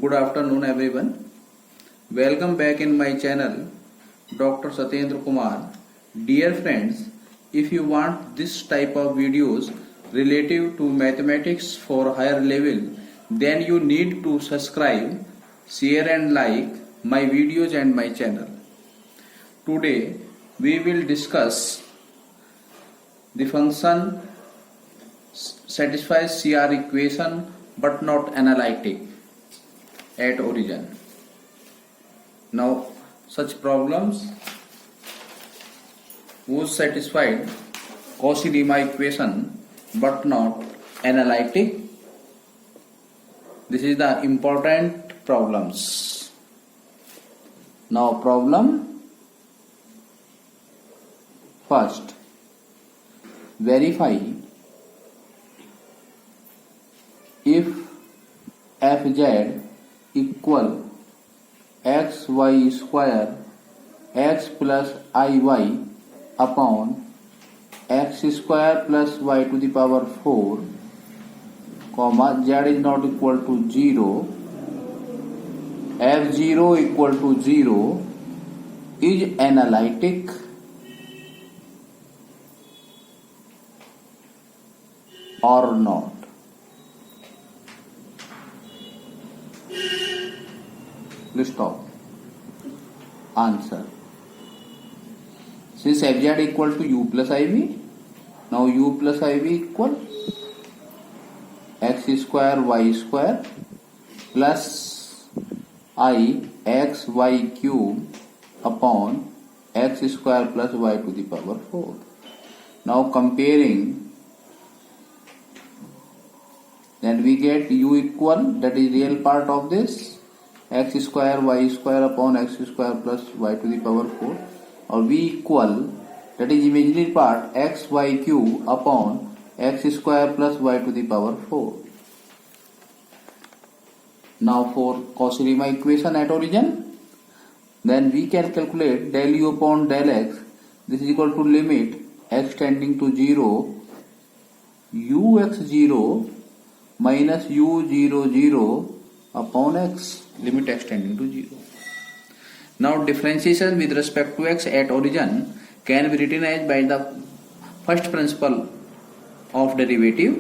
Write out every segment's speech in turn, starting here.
Good afternoon everyone. Welcome back in my channel Dr. Satyendra Kumar. Dear friends, if you want this type of videos relative to mathematics for higher level, then you need to subscribe, share and like my videos and my channel. Today we will discuss the function satisfies CR equation but not analytic at origin. Now such problems whose satisfied Cauchy-Riemann equation but not analytic. This is the important problems. Now problem first, verify if fz equal xy square x plus iy upon x square plus y to the power 4 comma z is not equal to 0, f0 equal to 0 is analytic or not. Please stop. Answer. Since fz equal to u plus iv, now u plus iv equal x square y square plus I x y cube upon x square plus y to the power 4. Now comparing, then we get u equal, that is real part of this, x square y square upon x square plus y to the power 4, or v equal, that is imaginary part, x y cube upon x square plus y to the power 4. Now for Cauchy-Riemann equation at origin, then we can calculate del u upon del x. This is equal to limit x tending to 0 ux0 minus u00 upon x, limit x tending to 0. Now differentiation with respect to x at origin can be written as by the first principle of derivative.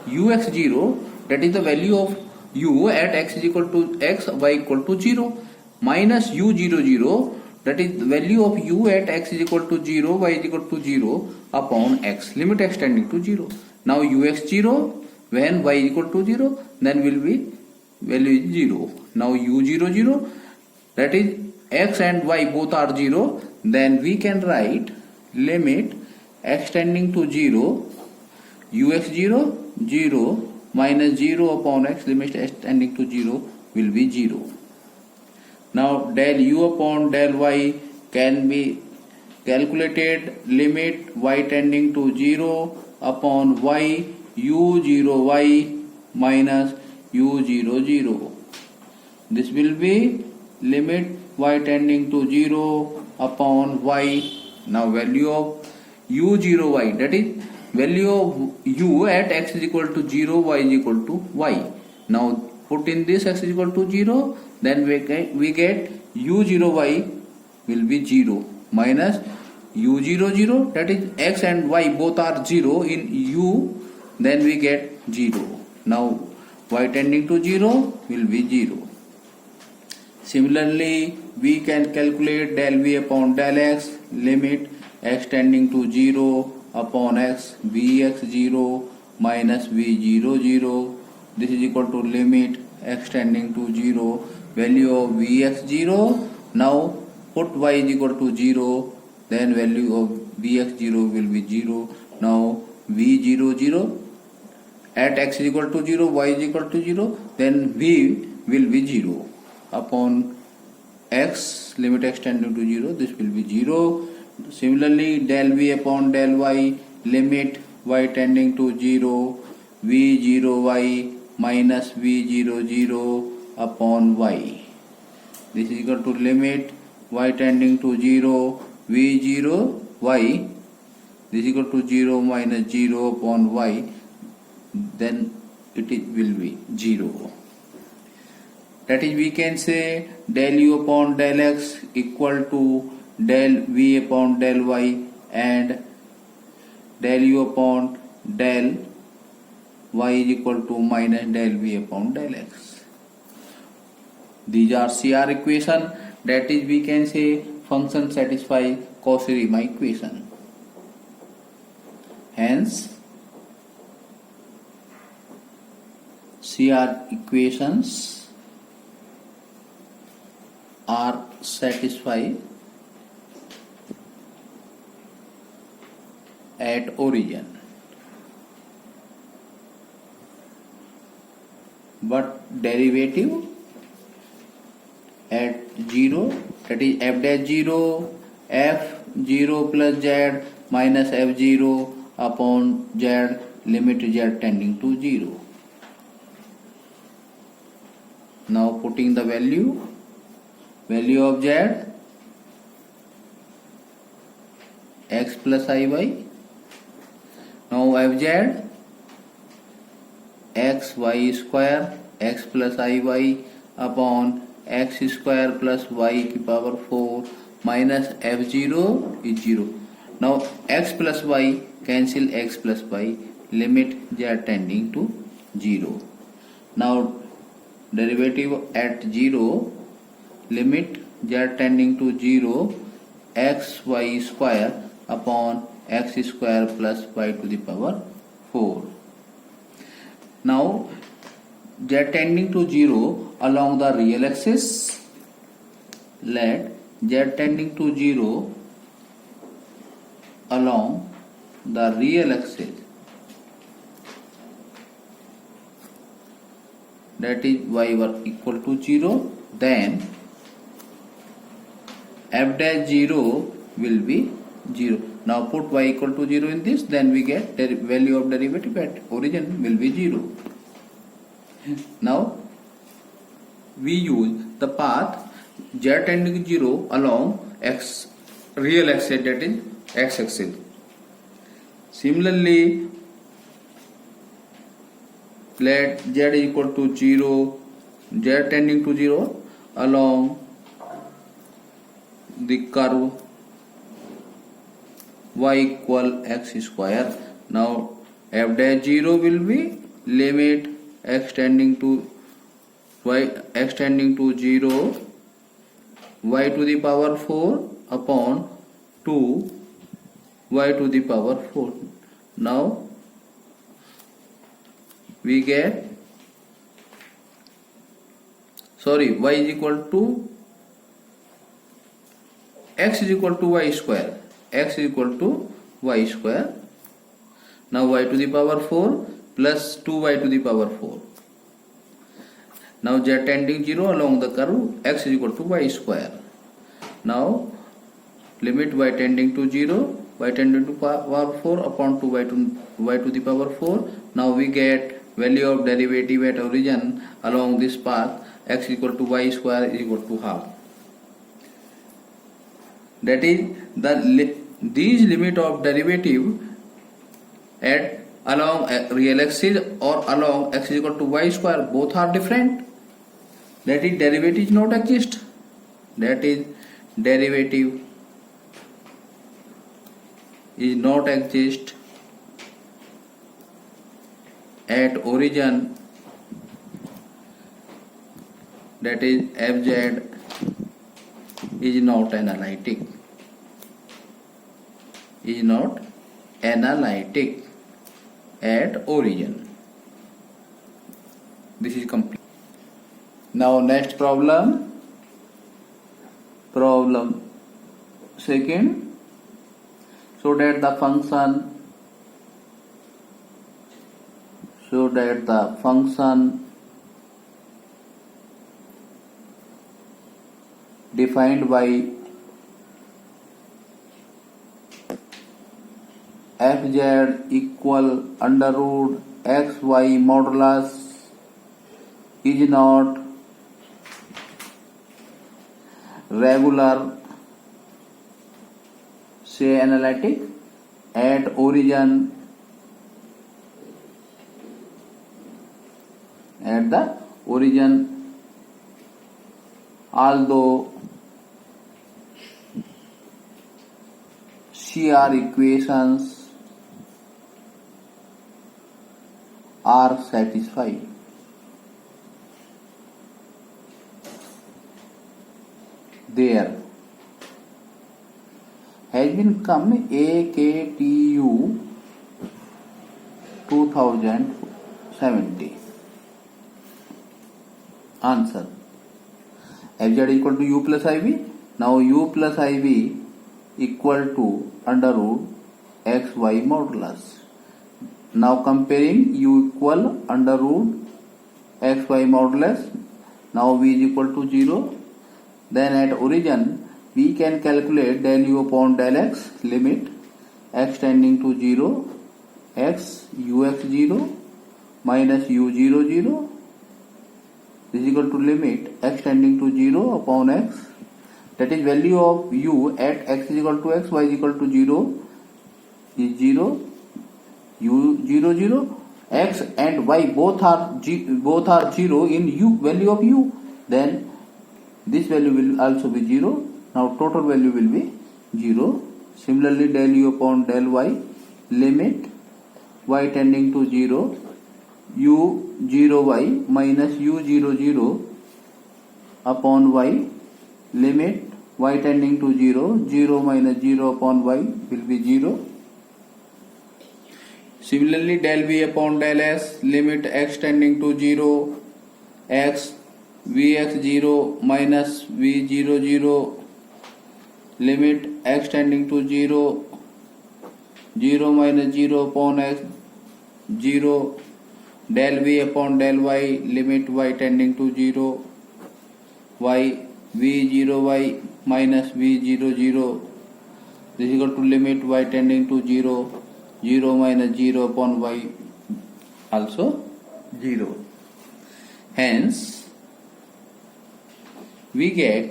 ux0, that is the value of u at x is equal to x, y equal to 0, minus u00, that is the value of u at x is equal to 0, y is equal to 0 upon x, limit x tending to 0. Now ux0, when y is equal to 0, then will be value is 0. Now u00, that is x and y both are 0, then we can write limit x tending to 0 ux0 0 minus 0 upon x, limit x tending to 0 will be 0. Now del u upon del y can be calculated, limit y tending to 0 upon y u0y minus u00. This will be limit y tending to 0 upon y. Now value of u0y, that is value of u at x is equal to 0, y is equal to y. Now put in this x is equal to 0, then we get u0y will be 0 minus u00, that is x and y both are 0 in u, then we get 0. Now y tending to 0 will be 0. Similarly, we can calculate del v upon del x, limit x tending to 0 upon x, vx0 minus v00. This is equal to limit x tending to 0, value of vx0. Now put y is equal to 0, then value of vx0 will be 0. Now v00 at x is equal to 0, y is equal to 0, then v will be 0 upon x, limit x tending to 0, this will be 0. Similarly, del v upon del y, limit y tending to 0 v0y minus v00 upon y. This is equal to limit y tending to 0 v0y, this is equal to 0 minus 0 upon y, then it will be 0. That is, we can say del u upon del x equal to del v upon del y and del u upon del y is equal to minus del v upon del x. These are CR equation. That is, we can say function satisfy Cauchy-Riemann equation. Hence, CR equations are satisfied at origin, but derivative at 0, that is f dash 0, f 0 plus z minus f 0 upon z, limit z tending to 0. Now putting the value of z, x plus iy. Now fz, x y square, x plus iy upon x square plus y की power 4 minus f0 is 0. Now x plus y cancel x plus y, limit z tending to 0. Now derivative at 0, limit z tending to 0, x y square upon x square plus y to the power 4. Now z tending to 0 along the real axis. Let z tending to 0 along the real axis, that is y were equal to 0, then f dash 0 will be 0. Now put y equal to 0 in this, then we get the value of derivative at origin will be 0. Now we use the path z tending to 0 along x real axis, that is x axis. Similarly, let z is equal to 0, z tending to 0 along the curve y equal x square. Now f dash 0 will be limit x tending to 0, y to the power 4 upon 2 y to the power 4. Now we get, y is equal to x is equal to y square, x is equal to y square. Now y to the power 4 plus 2y to the power 4. Now z tending 0 along the curve x is equal to y square. Now limit y tending to 0, y tending to power 4 upon 2y to the power 4. Now we get value of derivative at origin along this path, x equal to y square is equal to half. That is, these limit of derivative at along real axis or along x is equal to y square, both are different. That is, derivative not exist. That is, derivative is not exist at origin, that is fz is not analytic, at origin. This is complete. Now next problem second. So that the function defined by fz equal under root xy modulus is not regular, say analytic, at origin, at the origin although CR equations are satisfied. There has been come AKTU 2070. Answer: fz equal to u plus iv. Now u plus iv equal to under root xy modulus. Now comparing u equal under root xy modulus. Now v is equal to 0. Then at origin we can calculate del u upon del x, limit x tending to 0, x ux0 minus u0 0 is equal to limit x tending to 0 upon x, that is value of u at x is equal to x, y is equal to 0 is 0, u0 0, x and y both are 0 in u value of u, then this value will also be 0. Now total value will be 0. Similarly del u upon del y, limit y tending to 0, u0y minus u0 0 upon y, limit y tending to 0, 0 minus 0 upon y will be 0. Similarly del v upon del s, limit x tending to 0, x vx0 minus v0 0, limit x tending to 0, 0 minus 0 upon x 0, del v upon del y, limit y tending to 0, y v0y minus v0 0, this is equal to limit y tending to 0, 0 minus 0 upon y also 0. Hence we get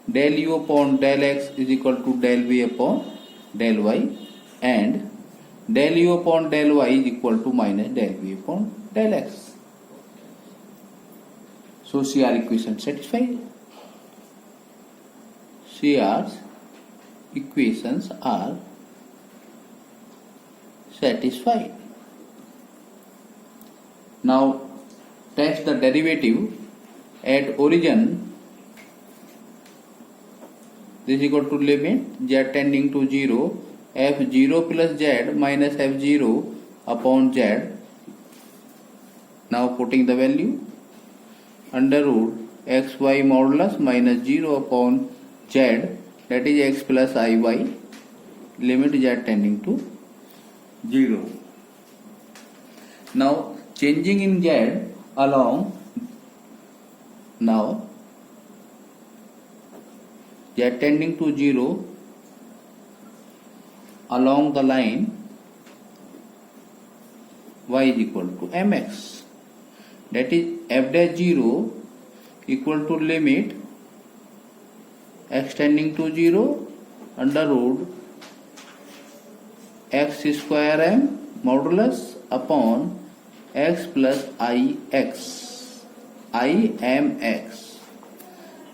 del u upon del x is equal to del v upon del y, and del u upon del y is equal to minus del v upon del x. So CR equation satisfied. CR's equations are satisfied. Now test the derivative at origin. This is equal to limit z tending to 0, f0 plus z minus f0 upon z. Now putting the value under root xy modulus minus 0 upon z, that is x plus iy, limit z tending to 0. Now changing in z along, now z tending to 0 along the line y is equal to mx, that is f dash 0 equal to limit x tending to 0 under root x square m modulus upon x plus ix, I m x.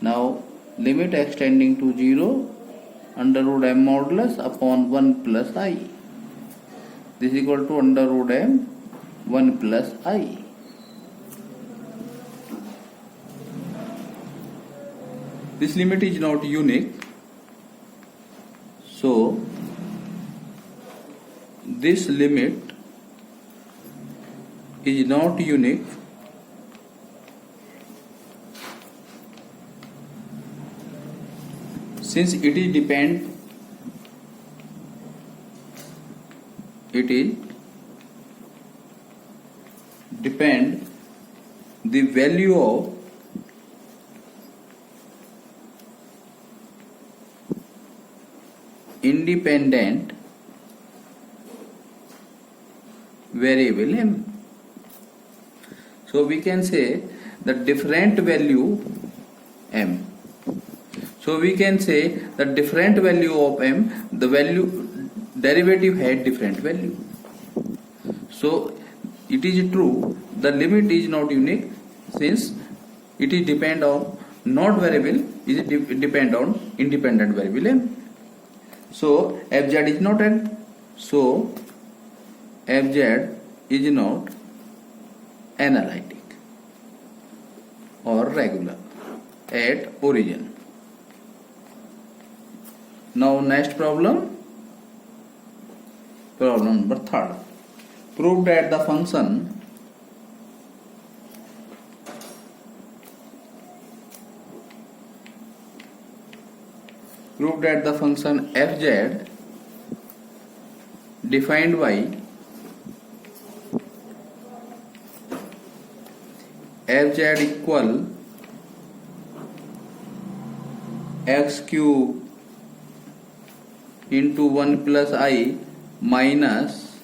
Now limit x tending to 0 under root m modulus upon 1 plus I. This is equal to under root m 1 plus I. This limit is not unique, so this limit is not unique since it is depend the value of independent variable m. So we can say the different value m. So we can say the different value of m, the value derivative had different value. So it is true the limit is not unique since it is depend on not variable is depend on independent variable m. So fz is not n. So fz is not analytic or regular at origin. Now next problem number 3. Prove that the function fz defined by fz equal x cube into 1 plus I minus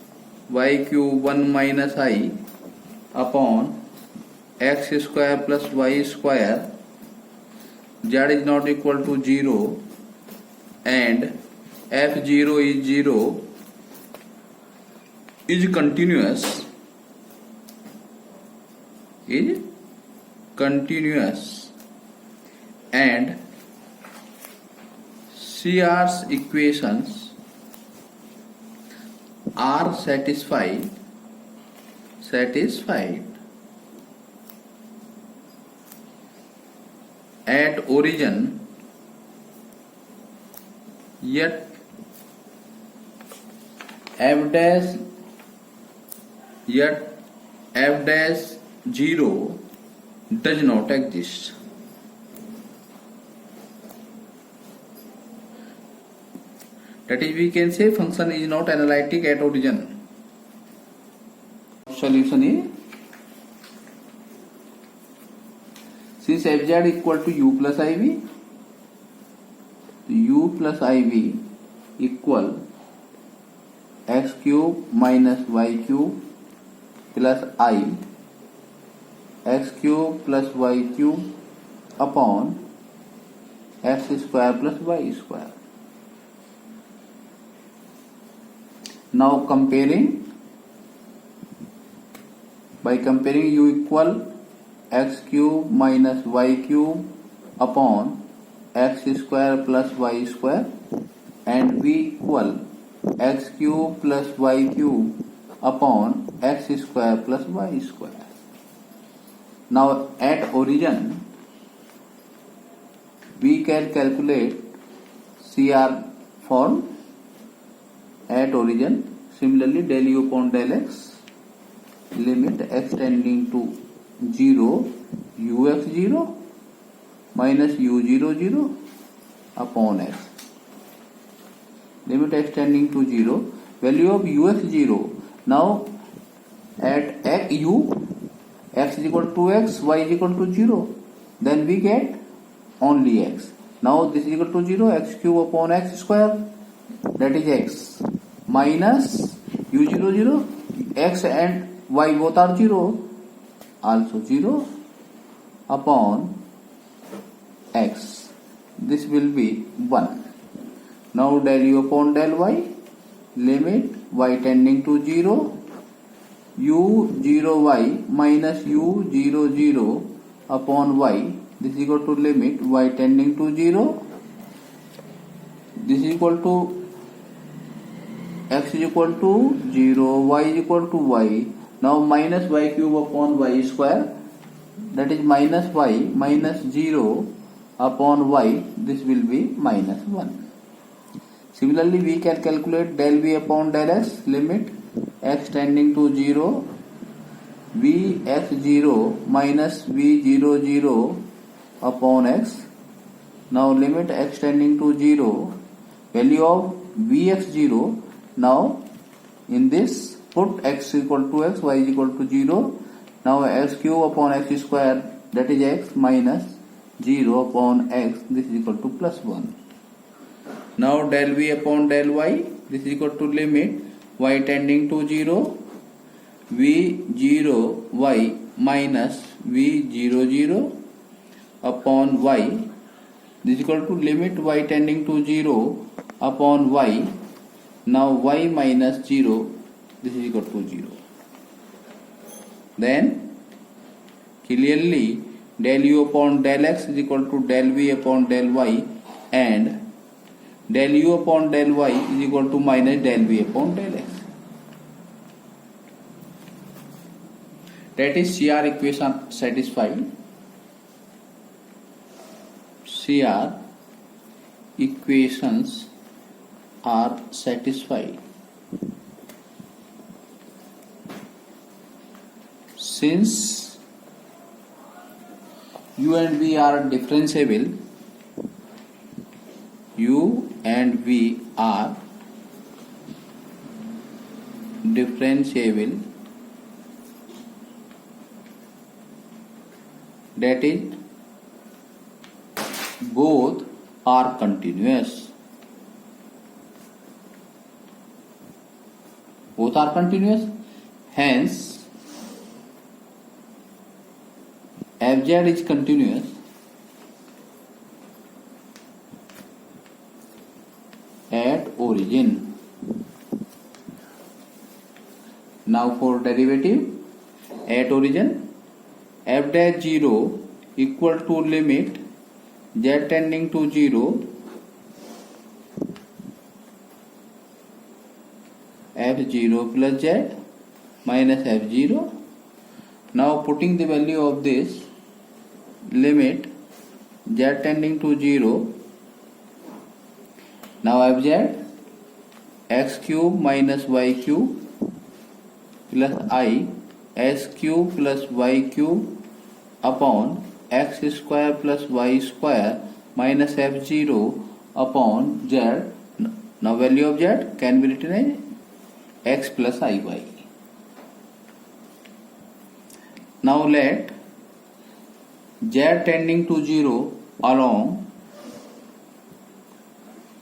y cube 1 minus I upon x square plus y square, z is not equal to 0 and f0 is 0, is continuous and CR's equations are satisfied at origin, yet f dash 0 does not exist. That is, we can say function is not analytic at origin. Solution is, since fz equal to u plus iv equal x cube minus y cube plus I, x cube plus y cube upon x square plus y square. Now by comparing u equal x cube minus y cube upon x square plus y square and v equal x cube plus y cube upon x square plus y square. Now at origin we can calculate CR form at origin. Similarly, del u upon del x, limit x tending to 0 ux0 minus u00 upon x, limit x tending to 0, value of ux0. Now at x is equal to x, y is equal to 0, then we get only x. Now this is equal to 0, x cube upon x square, that is x, minus u00, x and y both are 0, also 0 upon x, this will be 1. Now del u upon del y, limit y tending to 0 u0y minus u00 upon y, this is equal to limit y tending to 0, this is equal to x is equal to 0, y is equal to y. Now minus y cube upon y square, that is minus y minus 0 upon y, this will be minus 1. Similarly, we can calculate del v upon del x, limit x tending to 0 vx0 minus v00 upon x. Now limit x tending to 0, value of vx0. Now in this put x equal to x, y is equal to 0. Now x cube upon x square, that is x, minus 0 upon x, this is equal to plus 1. Now del v upon del y, this is equal to limit y tending to 0 v0y minus v00 upon y, this is equal to limit y tending to 0 upon y. Now y minus 0, this is equal to 0. Then clearly del u upon del x is equal to del v upon del y, and del u upon del y is equal to minus del v upon del x. That is CR equation satisfied. CR equations are satisfied. Since u and v are differentiable, u and v are differentiable, that is, both are continuous. Both are continuous. Hence, fz is continuous at origin. Now for derivative at origin, f dash 0 equal to limit z tending to 0 f0 plus z minus f0. Now putting the value of this limit z tending to 0, now fz x cube minus y cube plus I x cube plus y cube upon x square plus y square minus f0 upon z. Now value of z can be written as x plus iy. Now let z tending to 0 along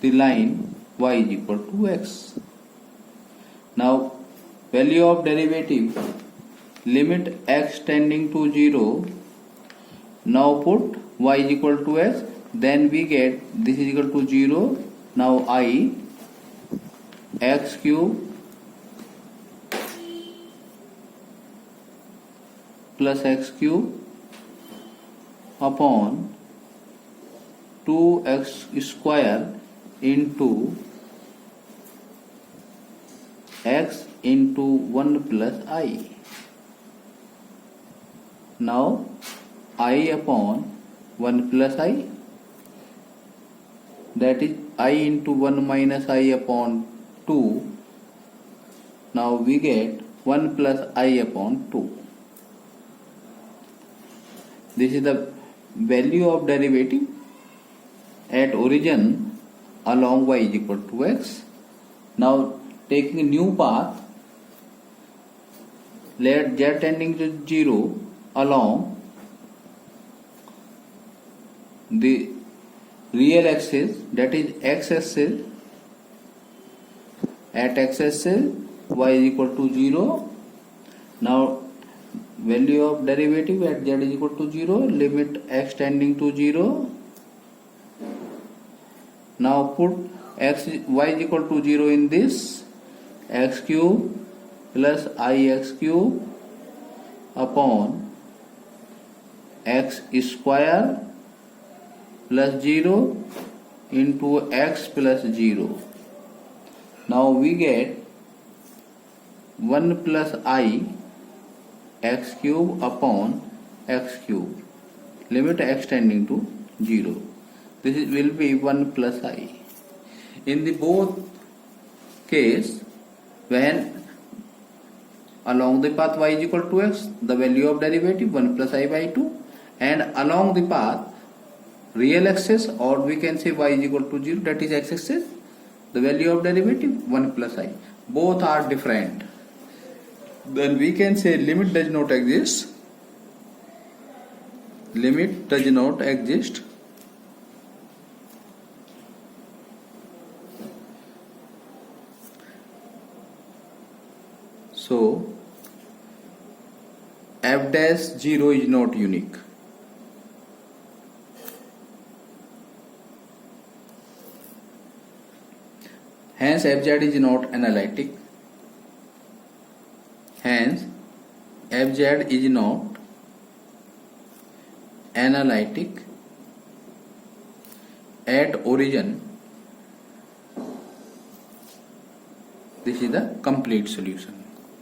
the line y is equal to x. Now value of derivative limit x tending to 0. Now put y is equal to x, then we get this is equal to 0. Now I x cube plus x cube upon 2x square into x into 1 plus I. Now I upon 1 plus I, that is I into 1 minus I upon 2. Now we get 1 plus I upon 2. This is the value of derivative at origin along y is equal to x. Now taking a new path, let z tending to 0 along the real axis, that is x axis. At x axis y is equal to 0. Now value of derivative at z is equal to 0, limit x tending to 0. Now put y is equal to 0 in this, x cube plus ix cube upon x square plus 0 into x plus 0. Now we get 1 plus I x cube upon x cube, limit x tending to 0. This will be 1 plus I. In the both case, when along the path y is equal to x, the value of derivative 1 plus I by 2, and along the path real axis, or we can say y is equal to 0, that is x axis, the value of derivative 1 plus I. Both are different. Then we can say limit does not exist. Limit does not exist. So f dash 0 is not unique. Hence fz is not analytic. Hence fz is not analytic at origin. This is the complete solution.